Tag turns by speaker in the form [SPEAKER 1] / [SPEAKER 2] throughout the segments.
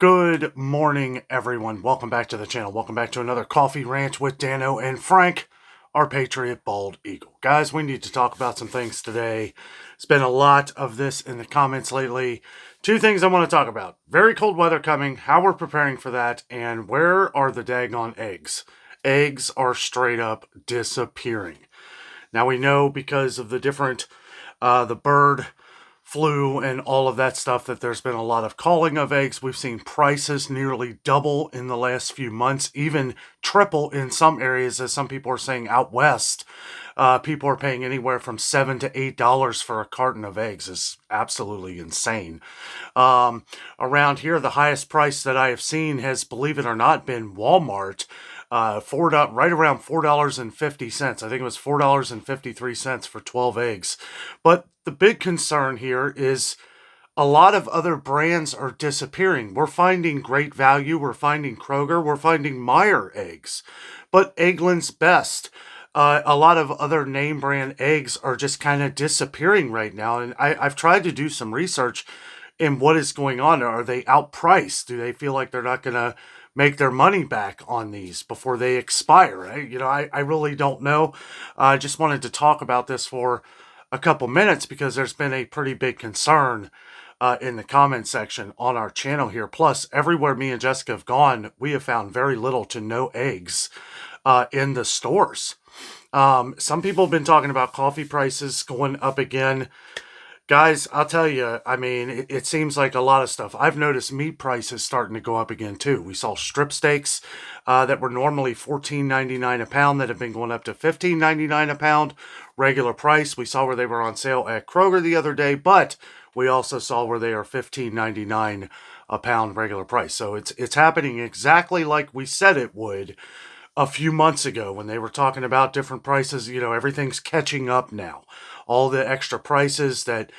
[SPEAKER 1] Good morning, everyone. Welcome back to the channel. Welcome back to another Coffee Rant with Dano and Frank, our Patriot Bald Eagle. Guys, we need to talk about some things today. It's been a lot of this in the comments lately. Two things I want to talk about. Very cold weather coming, how we're preparing for that, and where are the daggone eggs? Eggs are straight up disappearing. Now we know because of the different, the bird flu and all of that stuff, that there's been a lot of calling of eggs. We've seen prices nearly double in the last few months, even triple in some areas, as some people are saying out west. People are paying anywhere from $7 to $8 for a carton of eggs. Is absolutely insane. Around here, the highest price that I have seen has, believe it or not, been Walmart. Right around $4.50. I think it was $4.53 for 12 eggs. But the big concern here is a lot of other brands are disappearing. We're finding Great Value, we're finding Kroger, we're finding Meyer eggs, but Eggland's Best, a lot of other name brand eggs are just kind of disappearing right now. And I've tried to do some research in what is going on. Are they outpriced? Do they feel like they're not going to make their money back on these before they expire? I really don't know. I just wanted to talk about this for a couple minutes because there's been a pretty big concern in the comment section on our channel here. Plus, everywhere me and Jessica have gone, we have found very little to no eggs in the stores. Some people have been talking about coffee prices going up again. Guys, I'll tell you, I mean, it seems like a lot of stuff. I've noticed meat prices starting to go up again, too. We saw strip steaks that were normally $14.99 a pound that have been going up to $15.99 a pound, regular price. We saw where they were on sale at Kroger the other day, but we also saw where they are $15.99 a pound regular price. So it's happening exactly like we said it would a few months ago when they were talking about different prices. Everything's catching up now. All the extra prices that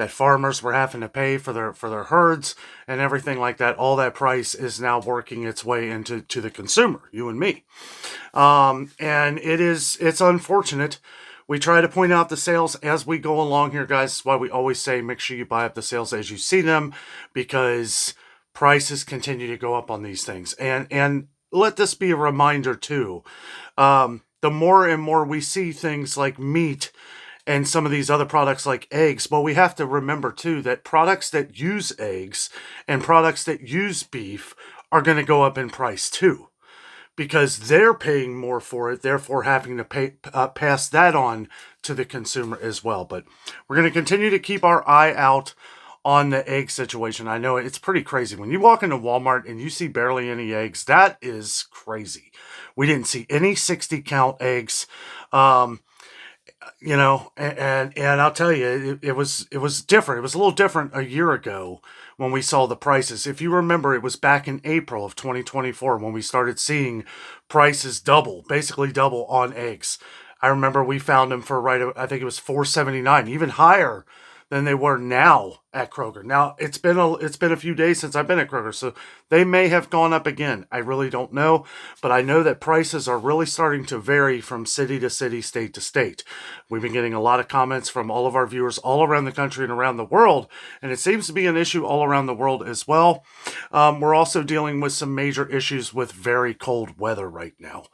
[SPEAKER 1] farmers were having to pay for their herds and everything like that, all that price is now working its way into the consumer, you and me. And it's unfortunate. We try to point out the sales as we go along here, guys. That's why we always say make sure you buy up the sales as you see them, because prices continue to go up on these things. And let this be a reminder too. The more and more we see things like meat and some of these other products like eggs, well, we have to remember too that products that use eggs and products that use beef are going to go up in price too, because they're paying more for it, therefore having to pass that on to the consumer as well. But we're going to continue to keep our eye out on the egg situation. I know it's pretty crazy. When you walk into Walmart and you see barely any eggs, that is crazy. We didn't see any 60 count eggs. And I'll tell you, it was different. It was a little different a year ago when we saw the prices. If you remember, it was back in April of 2024 when we started seeing prices basically double on eggs. I remember we found them for I think it was $4.79, even higher than they were now at Kroger. Now, it's been a few days since I've been at Kroger, so they may have gone up again. I really don't know, but I know that prices are really starting to vary from city to city, state to state. We've been getting a lot of comments from all of our viewers all around the country and around the world, and it seems to be an issue all around the world as well. We're also dealing with some major issues with very cold weather right now.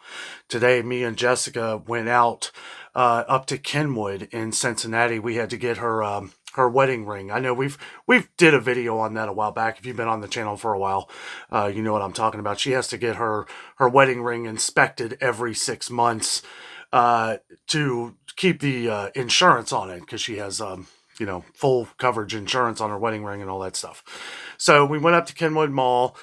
[SPEAKER 1] Today, me and Jessica went out up to Kenwood in Cincinnati. We had to get her wedding ring. I know we've did a video on that a while back. If you've been on the channel for a while, you know what I'm talking about. She has to get her wedding ring inspected every 6 months to keep the insurance on it, because she has full coverage insurance on her wedding ring and all that stuff. So we went up to Kenwood Mall.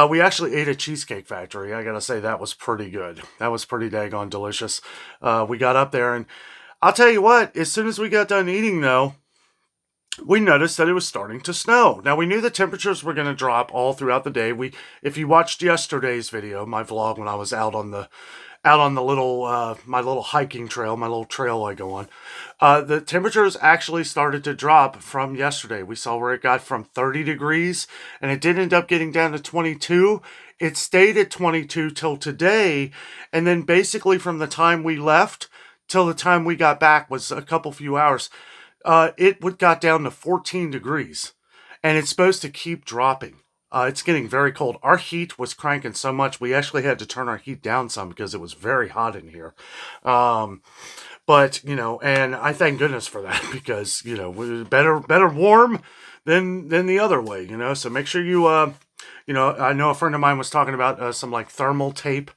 [SPEAKER 1] We actually ate at Cheesecake Factory. I gotta say, that was pretty good. That was pretty daggone delicious. We got up there, and I'll tell you what, as soon as we got done eating though, we noticed that it was starting to snow. Now, we knew the temperatures were going to drop all throughout the day. If you watched yesterday's video, my vlog, when I was out on the little my little hiking trail, my little trail I go on, the temperatures actually started to drop from yesterday. We saw where it got from 30 degrees, and it did end up getting down to 22. It stayed at 22 till today, and then basically from the time we left till the time we got back was a few hours. It got down to 14 degrees, and it's supposed to keep dropping. It's getting very cold. Our heat was cranking so much, we actually had to turn our heat down some because it was very hot in here. Um, but and I thank goodness for that because better warm than the other way. So make sure you I know a friend of mine was talking about some like thermal tape.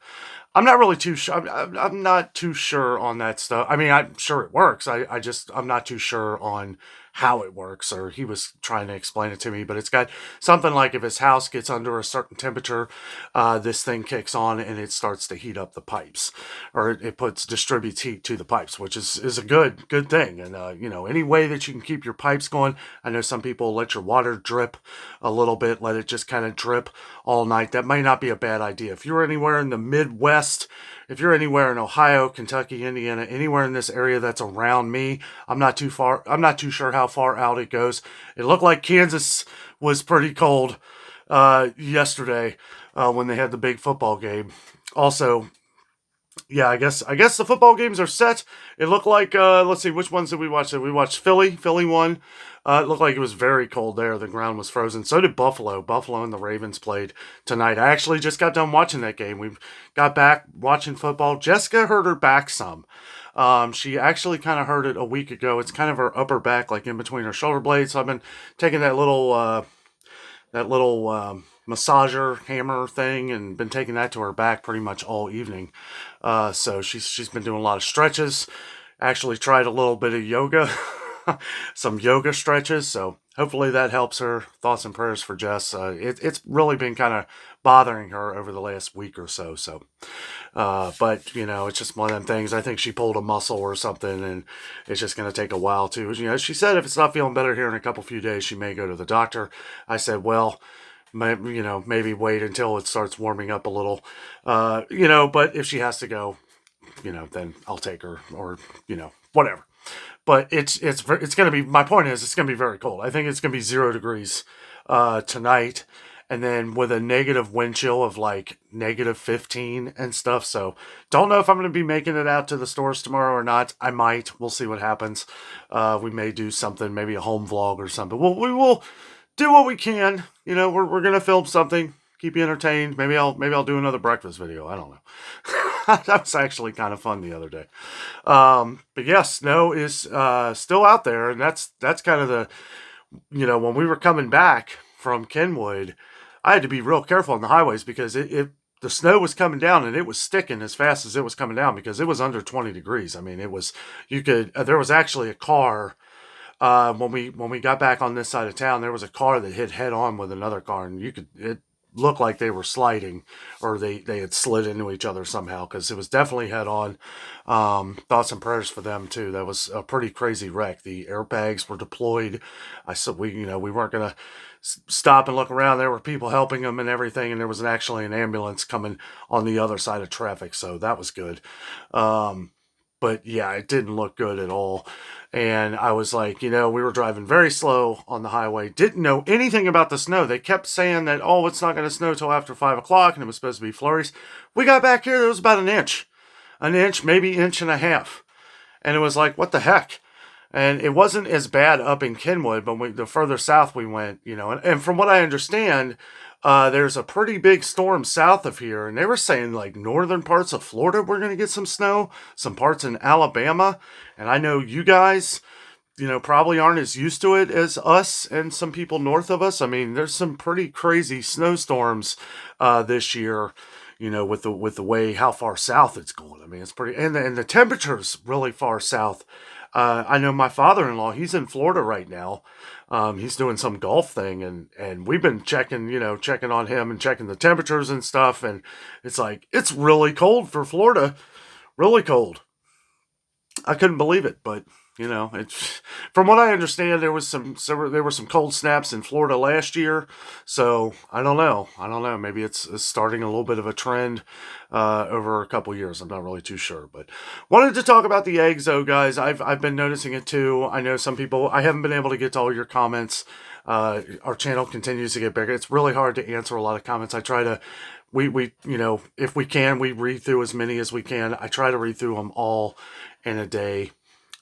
[SPEAKER 1] I'm not really too sure. I'm not too sure on that stuff. I mean, I'm sure it works. I'm not too sure on how it works, or he was trying to explain it to me, but it's got something like if his house gets under a certain temperature, this thing kicks on and it starts to heat up the pipes, or it distributes heat to the pipes, which is a good thing. And any way that you can keep your pipes going. I know some people let your water drip a little bit, let it just kind of drip all night. That might not be a bad idea. If you're anywhere in the Midwest, if you're anywhere in Ohio, Kentucky, Indiana, anywhere in this area that's around me, I'm not too far. I'm not too sure how far out it goes. It looked like Kansas was pretty cold yesterday when they had the big football game. Also, yeah, I guess the football games are set. It looked like let's see, which ones did we watch? We watched Philly. Philly won. It looked like it was very cold there. The ground was frozen. So did Buffalo. Buffalo and the Ravens played tonight. I actually just got done watching that game. We got back watching football. Jessica hurt her back some. She actually kind of hurt it a week ago. It's kind of her upper back, like in between her shoulder blades. So I've been taking that little massager hammer thing and been taking that to her back pretty much all evening. So she's been doing a lot of stretches. Actually tried a little bit of yoga, some yoga stretches. So hopefully that helps her. Thoughts and prayers for Jess. It's really been kind of bothering her over the last week or so. So, but it's just one of them things. I think she pulled a muscle or something, and it's just going to take a while too. She said if it's not feeling better here in a few days, she may go to the doctor. I said, well, maybe wait until it starts warming up a little, but if she has to go, then I'll take her, or, whatever. But it's going to be, my point is, it's going to be very cold. I think it's going to be 0 degrees, tonight. And then with a negative wind chill of like negative 15 and stuff. So don't know if I'm going to be making it out to the stores tomorrow or not. I might. We'll see what happens. We may do something, maybe a home vlog or something. We will do what we can. We're gonna film something, keep you entertained. Maybe I'll do another breakfast video. I don't know. That was actually kind of fun the other day. But yeah, snow is still out there, and that's kind of the when we were coming back from Kenwood, I had to be real careful on the highways because the snow was coming down and it was sticking as fast as it was coming down because it was under 20 degrees. I mean, there was actually a car when we got back on this side of town, there was a car that hit head on with another car, and it looked like they were sliding, or they had slid into each other somehow, because it was definitely head on. Thoughts and prayers for them too. That was a pretty crazy wreck. The airbags were deployed. I said we weren't gonna stop and look around. There were people helping them and everything, and there was actually an ambulance coming on the other side of traffic, so that was good. But yeah, it didn't look good at all. And I was like, we were driving very slow on the highway. Didn't know anything about the snow. They kept saying that, oh, it's not going to snow till after 5 o'clock, and it was supposed to be flurries. We got back here, there was about an inch, maybe inch and a half. And it was like, what the heck? And it wasn't as bad up in Kenwood, but the further south we went, and from what I understand, there's a pretty big storm south of here, and they were saying like northern parts of Florida we're going to get some snow, some parts in Alabama, and I know you guys, probably aren't as used to it as us and some people north of us. I mean, there's some pretty crazy snowstorms this year, with the way how far south it's going. I mean, it's pretty, and the temperature's really far south. I know my father-in-law, he's in Florida right now. He's doing some golf thing, and we've been checking on him and checking the temperatures and stuff. And it's like, it's really cold for Florida, really cold. I couldn't believe it, but it's, from what I understand, there were some cold snaps in Florida last year. So I don't know. Maybe it's starting a little bit of a trend over a couple years. I'm not really too sure, but wanted to talk about the eggs though, guys. I've been noticing it too. I know some people. I haven't been able to get to all your comments. Our channel continues to get bigger. It's really hard to answer a lot of comments. I try to. We if we can, we read through as many as we can. I try to read through them all in a day.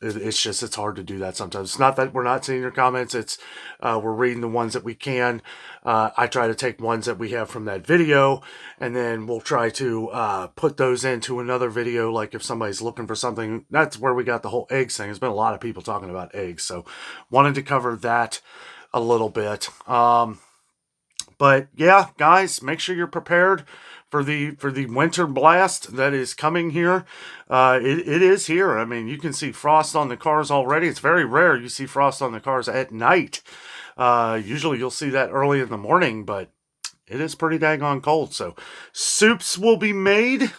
[SPEAKER 1] it's hard to do that sometimes. It's not that we're not seeing your comments. It's we're reading the ones that we can. I try to take ones that we have from that video, and then we'll try to put those into another video. Like if somebody's looking for something, that's where we got the whole eggs thing. There's been a lot of people talking about eggs, so wanted to cover that a little bit. But yeah, guys, make sure you're prepared for the winter blast that is coming here. It is here. I mean, you can see frost on the cars already. It's very rare you see frost on the cars at night. Usually you'll see that early in the morning, but it is pretty daggone cold. So soups will be made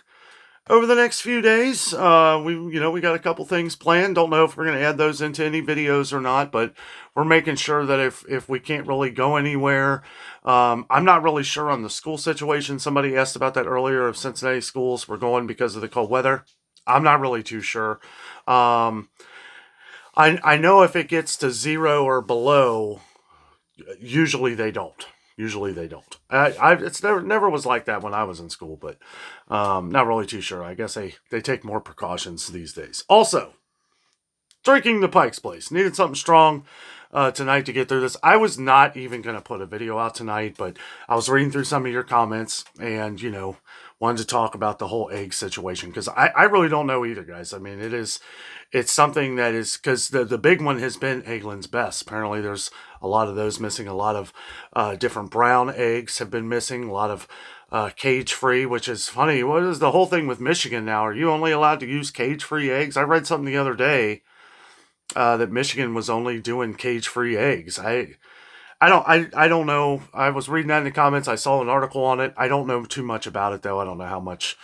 [SPEAKER 1] over the next few days. We got a couple things planned. Don't know if we're going to add those into any videos or not, but we're making sure that if we can't really go anywhere, I'm not really sure on the school situation. Somebody asked about that earlier, if Cincinnati schools were going because of the cold weather. I'm not really too sure. I know if it gets to 0 or below, usually they don't. Usually they don't. It's never was like that when I was in school, but not really too sure. I guess they take more precautions these days. Also, drinking the Pike's Place. Needed something strong tonight to get through this. I was not even going to put a video out tonight, but I was reading through some of your comments and, wanted to talk about the whole egg situation because I really don't know either, guys. I mean, it's something that is, because the big one has been Eggland's Best. Apparently there's a lot of those missing. A lot of different brown eggs have been missing. A lot of cage-free, which is funny. What is the whole thing with Michigan now? Are you only allowed to use cage-free eggs? I read something the other day that Michigan was only doing cage-free eggs. I don't know. I was reading that in the comments. I saw an article on it. I don't know too much about it, though. I don't know how much.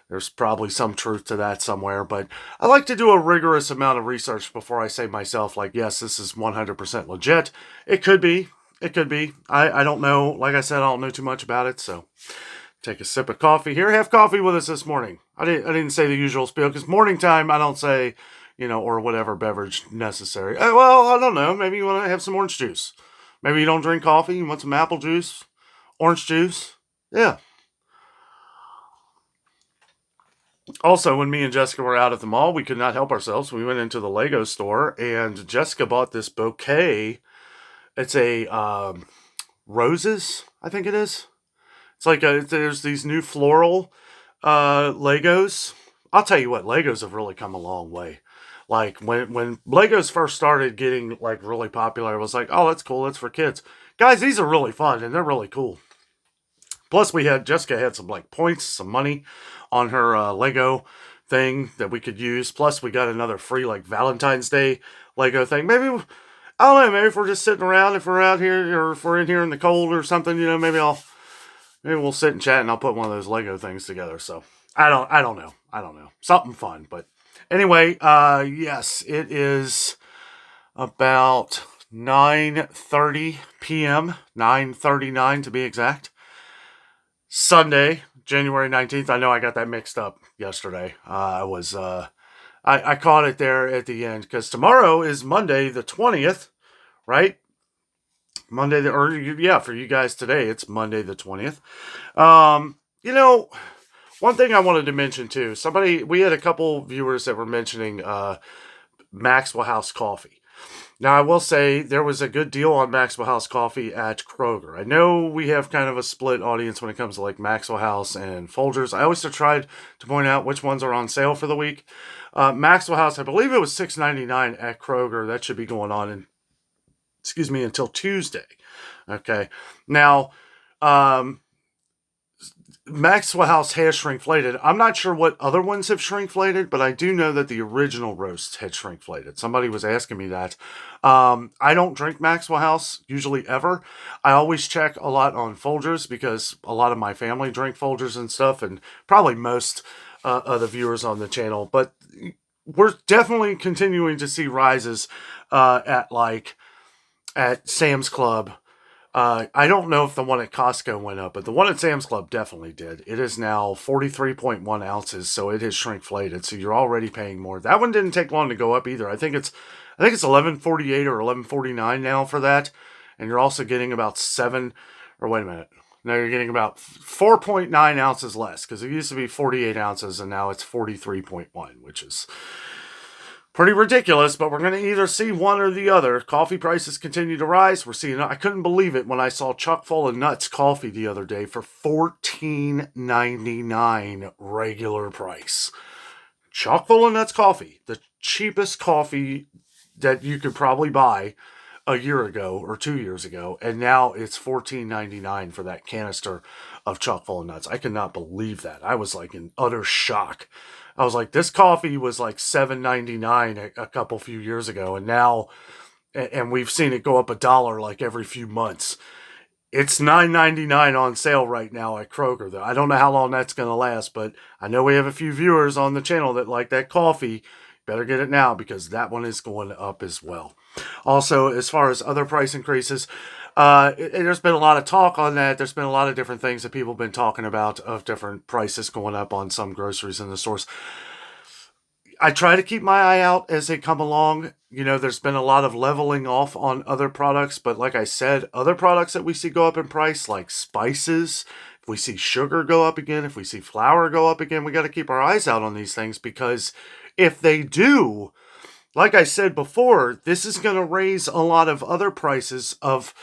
[SPEAKER 1] There's probably some truth to that somewhere. But I like to do a rigorous amount of research before I say myself, like, yes, this is 100% legit. It could be. It could be. I don't know. Like I said, I don't know too much about it. So take a sip of coffee here. Have coffee with us this morning. I didn't say the usual spiel because morning time, I don't say, or whatever beverage necessary. Well, I don't know. Maybe you want to have some orange juice. Maybe you don't drink coffee. You want some apple juice, orange juice. Yeah. Also, when me and Jessica were out at the mall, we could not help ourselves. We went into the Lego store, and Jessica bought this bouquet. It's a roses, I think it is. It's like there's these new floral Legos. I'll tell you what, Legos have really come a long way. Like when Legos first started getting like really popular, it was like, oh, that's cool, that's for kids. Guys, these are really fun and they're really cool. Plus, Jessica had some like points, some money on her Lego thing that we could use. Plus, we got another free like Valentine's Day Lego thing. Maybe, I don't know, maybe if we're just sitting around, if we're out here or if we're in here in the cold or something, maybe we'll sit and chat and I'll put one of those Lego things together. So I don't know. Something fun. But anyway, yes, it is about 9:30 p.m., 9:39 to be exact. Sunday, January 19th. I know I got that mixed up yesterday. I caught it there at the end because tomorrow is Monday the 20th, right? For you guys today, it's Monday the 20th. One thing I wanted to mention too, we had a couple viewers that were mentioning Maxwell House Coffee. Now, I will say there was a good deal on Maxwell House Coffee at Kroger. I know we have kind of a split audience when it comes to like Maxwell House and Folgers. I always tried to point out which ones are on sale for the week. Maxwell House, I believe it was $6.99 at Kroger. That should be going on until Tuesday. Okay. Now, Maxwell House has shrinkflated. I'm not sure what other ones have shrinkflated, but I do know that the original roast had shrinkflated. Somebody was asking me that. I don't drink Maxwell House usually ever. I always check a lot on Folgers because a lot of my family drink Folgers and stuff, and probably most of the viewers on the channel. But we're definitely continuing to see rises at Sam's Club. I don't know if the one at Costco went up, but the one at Sam's Club definitely did. It is now 43.1 ounces, so it has shrinkflated. So you're already paying more. That one didn't take long to go up either. I think it's $11.48 or $11.49 now for that, and you're also getting about you're getting about 4.9 ounces less because it used to be 48 ounces and now it's 43.1, which is pretty ridiculous, but we're going to either see one or the other. Coffee prices continue to rise. We're seeing, I couldn't believe it when I saw Chock full of nuts coffee the other day for $14.99 regular price. Chock full of nuts coffee, the cheapest coffee that you could probably buy a year ago or 2 years ago, and now it's $14.99 for that canister of chock full of nuts. I could not believe that. I was like in utter shock. I was like, this coffee was like $7.99 a couple few years ago, and now, and we've seen it go up $1 like every few months. It's $9.99 on sale right now at Kroger, though. I don't know how long that's going to last, but I know we have a few viewers on the channel that like that coffee. Better get it now because that one is going up as well. Also, as far as other price increases, there's been a lot of talk on that. There's been a lot of different things that people have been talking about of different prices going up on some groceries in the stores. I try to keep my eye out as they come along. You know, there's been a lot of leveling off on other products, but like I said, other products that we see go up in price, like spices, if we see sugar go up again, if we see flour go up again, we got to keep our eyes out on these things because if they do, like I said before, this is going to raise a lot of other prices of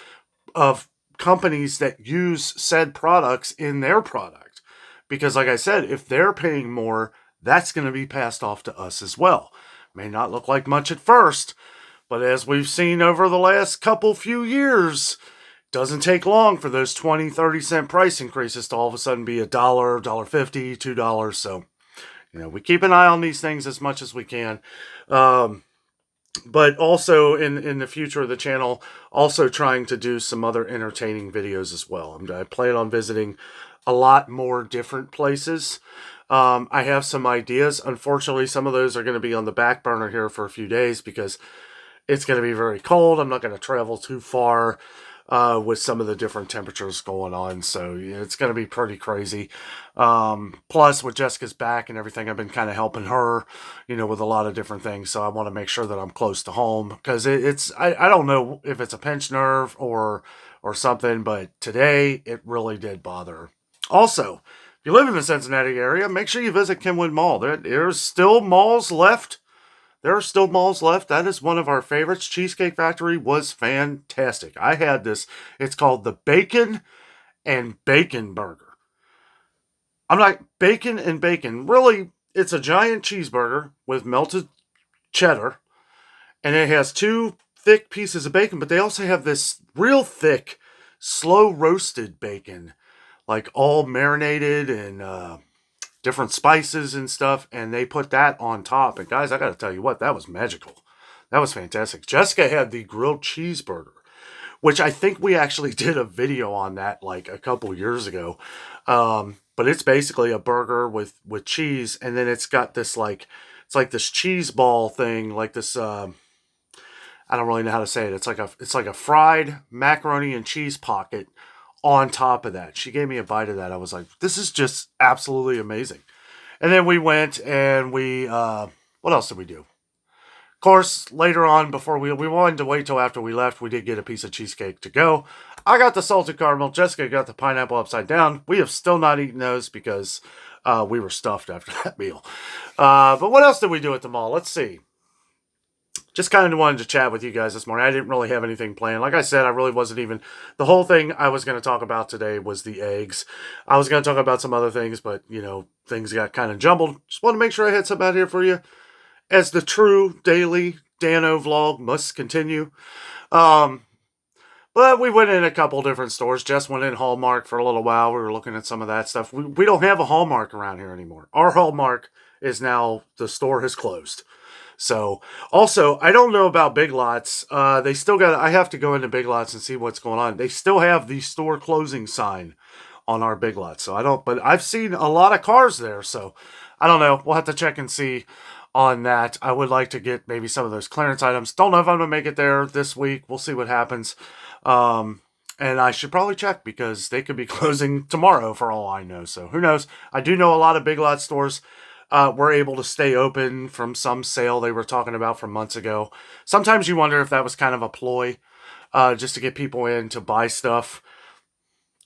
[SPEAKER 1] companies that use said products in their product. Because like I said, if they're paying more, that's going to be passed off to us as well. May not look like much at first, but as we've seen over the last few years, doesn't take long for those 20, 30-cent price increases to all of a sudden be $1, $1.50, $2. So, you know, we keep an eye on these things as much as we can. But also in the future of the channel, also trying to do some other entertaining videos as well. I plan on visiting a lot more different places. I have some ideas. Unfortunately, some of those are going to be on the back burner here for a few days because it's going to be very cold. I'm not going to travel too far with some of the different temperatures going on. So it's going to be pretty crazy. Plus, with Jessica's back and everything, I've been kind of helping her, you know, with a lot of different things. So I want to make sure that I'm close to home because I don't know if it's a pinched nerve or something, but today it really did bother her. Also, if you live in the Cincinnati area, make sure you visit Kenwood Mall. There's still malls left. There are still malls left. That is one of our favorites. Cheesecake Factory was fantastic. I had this. It's called the Bacon and Bacon Burger. I'm like, bacon and bacon. Really, it's a giant cheeseburger with melted cheddar. And it has 2 thick pieces of bacon, but they also have this real thick, slow roasted bacon. Like all marinated and different spices and stuff, and they put that on top. And guys, I got to tell you what, that was magical. That was fantastic. Jessica had the grilled cheeseburger, which I think we actually did a video on that like a couple years ago. But it's basically a burger with cheese, and then it's got this like, it's like this cheese ball thing, like this. I don't really know how to say it. It's like a fried macaroni and cheese pocket on top of that. She gave me a bite of that. I was like, this is just absolutely amazing. And then we went and what else did we do? Of course, later on, before we wanted to wait till after we left, we did get a piece of cheesecake to go. I got the salted caramel. Jessica got the pineapple upside down. We have still not eaten those because we were stuffed after that meal. But what else did we do at the mall? Let's see. Just kind of wanted to chat with you guys this morning. I didn't really have anything planned. Like I said, I really wasn't even... The whole thing I was going to talk about today was the eggs. I was going to talk about some other things, but, you know, things got kind of jumbled. Just want to make sure I had something out here for you. As the true daily Dano vlog must continue. But we went in a couple different stores. Jess went in Hallmark for a little while. We were looking at some of that stuff. We don't have a Hallmark around here anymore. Our Hallmark is now... The store has closed. So, also, I don't know about Big Lots. They still got... I have to go into Big Lots and see what's going on. They still have the store closing sign on our Big Lots. So, I don't... But I've seen a lot of cars there. So, I don't know. We'll have to check and see on that. I would like to get maybe some of those clearance items. Don't know if I'm going to make it there this week. We'll see what happens. And I should probably check because they could be closing tomorrow for all I know. So, who knows? I do know a lot of Big Lots stores... were able to stay open from some sale they were talking about from months ago. Sometimes you wonder if that was kind of a ploy, just to get people in to buy stuff,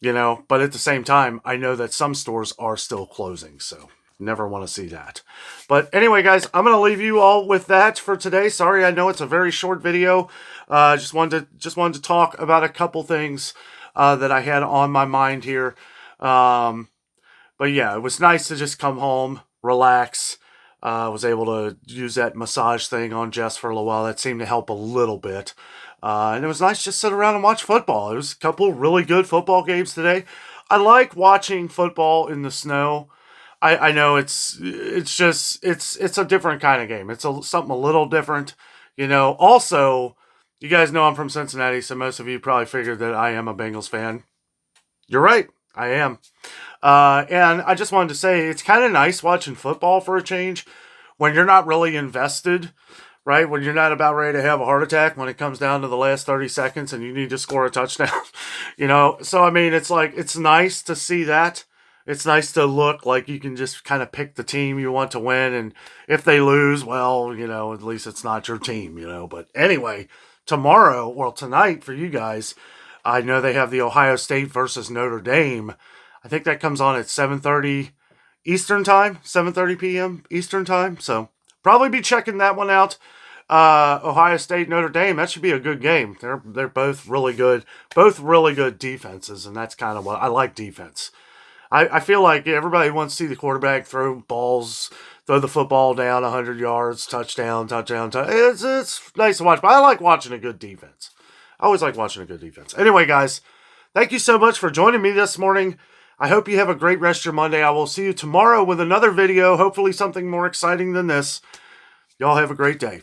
[SPEAKER 1] you know. But at the same time, I know that some stores are still closing, so never want to see that. But anyway, guys, I'm going to leave you all with that for today. Sorry, I know it's a very short video. Just wanted to talk about a couple things that I had on my mind here. But yeah, it was nice to just come home, relax. Was able to use that massage thing on Jess for a little while. That seemed to help a little bit. And it was nice just to sit around and watch football. It was a couple really good football games today. I like watching football in the snow. I know it's a different kind of game. It's something a little different, you know. Also, you guys know I'm from Cincinnati, so most of you probably figured that I am a Bengals fan. You're right, I am. And I just wanted to say it's kind of nice watching football for a change when you're not really invested, right? When you're not about ready to have a heart attack when it comes down to the last 30 seconds and you need to score a touchdown, you know? So, I mean, it's like, it's nice to see that. It's nice to look like you can just kind of pick the team you want to win. And if they lose, well, you know, at least it's not your team, you know? But anyway, tonight for you guys, I know they have the Ohio State versus Notre Dame. I think that comes on at 7:30 Eastern time, 7:30 p.m. Eastern time. So probably be checking that one out. Ohio State, Notre Dame, that should be a good game. They're both really good defenses, and that's kind of what I like, defense. I feel like everybody wants to see the quarterback throw the football down 100 yards, touchdown. It's nice to watch, but I like watching a good defense. I always like watching a good defense. Anyway, guys, thank you so much for joining me this morning. I hope you have a great rest of your Monday. I will see you tomorrow with another video, hopefully something more exciting than this. Y'all have a great day.